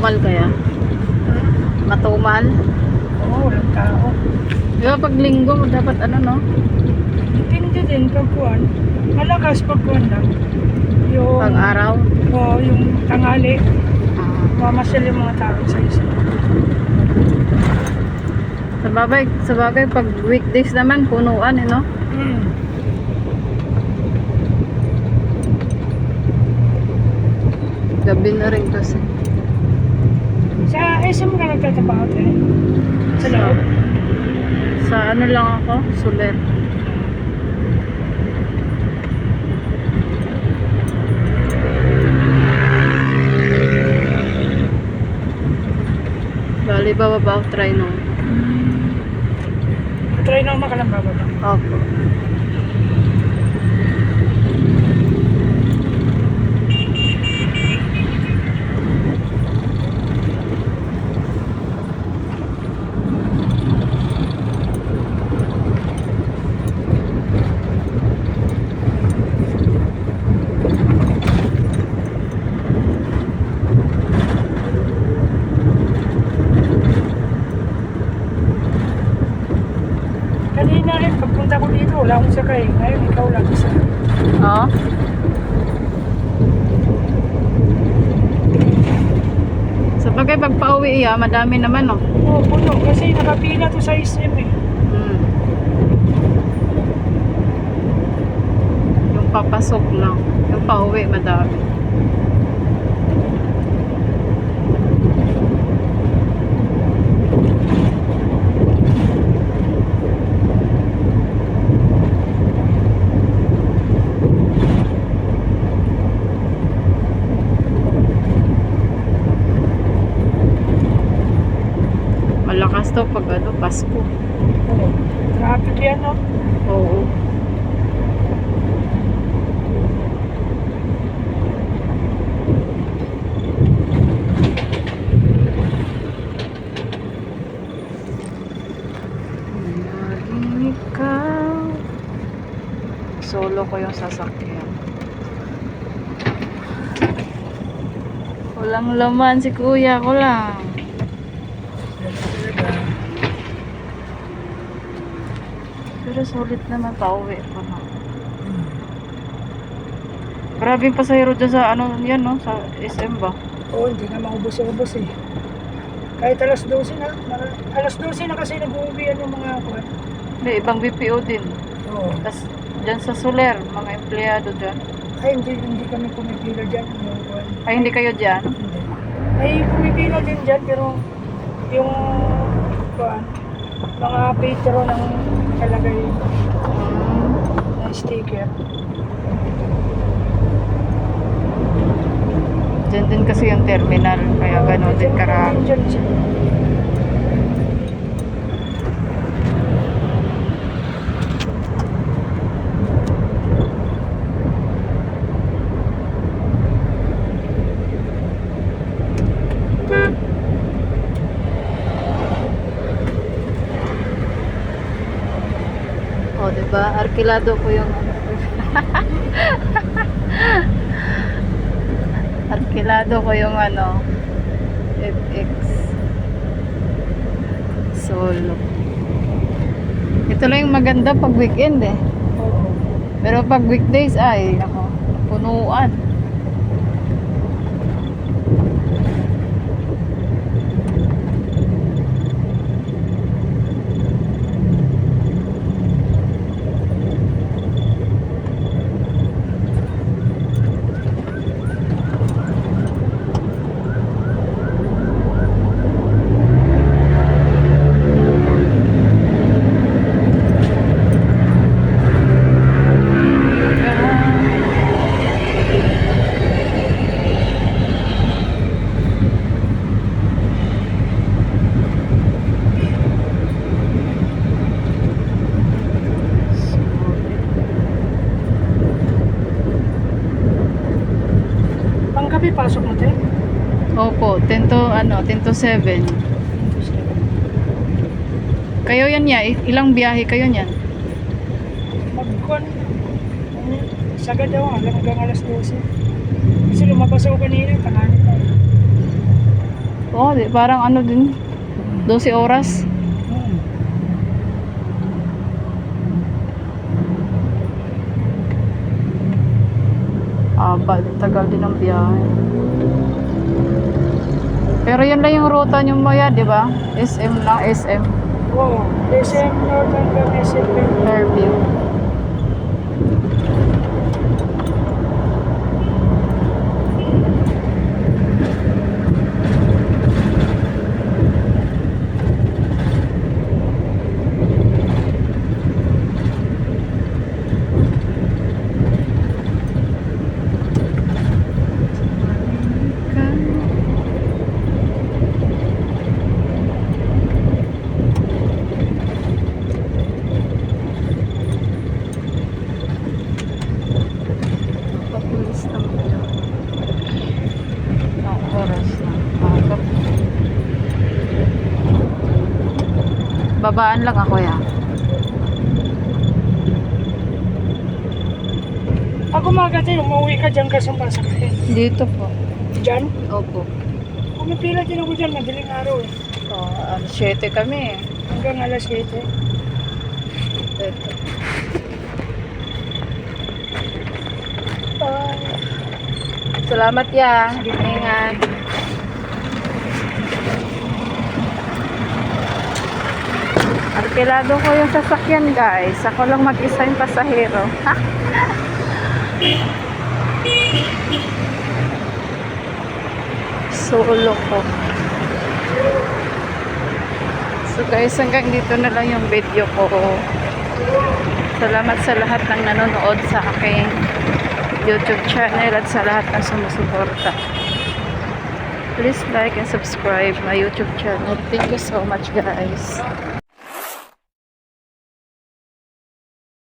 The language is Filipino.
Matumal kaya? Matumal? Oo, walang tao. Di ba pag linggo, dapat ano, no? Hindi din pagkuhan. Malakas pagkuhan lang. Yung, Pag araw? Oo, yung tanghali. Ah. Mamasyal yung mga tao sa isa. Sa bagay, pag weekdays naman, punuan, no? Gabi na rin kasi. Sa SM ka nagtatrabaho tayo? Sa loob? Sa ano lang ako, Soler. Bali, bababa ako, try no. Try na makalang bababa. Opo. Kanina pagpunta ko dito, wala akong sakay. Ngayon, ikaw lang isa. Oo. Sa bagay, pag pauwi madami naman, no? Oo, puno. Kasi nakapila to sa SM eh. Hmm. Yung papasok lang. Yung pauwi, madami. Malakas to pag ano, Pasko. Oo. Traffic yan, no? Oo. Naging ikaw. Solo ko yung sasakyan. Walang laman si kuya ko lang. Pero sulit naman, pauwi pa na. Grabe yung pasahero dyan sa ano yan, no? Sa SM ba? Oo, hindi na maubos-ubos eh. Kahit alas 12 na. Alas 12 na kasi nag-uuwian yung mga kuwan. May ibang BPO din. Oo. Tapos dyan sa Soler, mga empleyado dyan. Ay, hindi kami pumipila dyan. Yung kuwan. Ay, hindi kayo dyan? Hindi. Ay, pumipila din dyan, pero yung kuwan, mga petro ng kalagay na sticker. Dyan din kasi yung terminal, kaya gano'n din karami. Dyan siya. O, diba? Arkilado ko yung arkilado ko yung ano FX Solo. Ito lang yung maganda pag weekend eh. Oo. Pero pag weekdays ay ako, punuan. Panggabi pasok mo tayo? Opo, 10 to 7. Kayo yan ya, ilang biyahe kayo niyan? Magkon. Sagad daw, hanggang alas 12. Kasi lumabas ako kanina, tanganin pa. Oo, di, parang ano din. 12 oras. Hmm. Tagal din ang biyahe. Pero yun lang yung ruta nyo mo yan, di ba? SM lang, SM. Oo, SM North hanggang SM Fairview. Fairview. Papulis naman yun. Ang oras na. Babaan lang ako ya. Pag umaga tayo, umuwi ka dyan ka sa pasakay. Dito po. Dyan? Opo. Pumipila din ako dyan, madaling araw eh. So, 7 kami eh. Hanggang alas 7. Ito. Salamat ya. Ingat. Arkilado ko yung sasakyan guys. Ako lang mag-isa yung pasahero. Solo ko. So guys, hanggang dito na lang yung video ko. Salamat sa lahat ng nanonood sa aking YouTube channel at sa lahat ng sumusuporta. Please like and subscribe my YouTube channel. Thank you so much guys.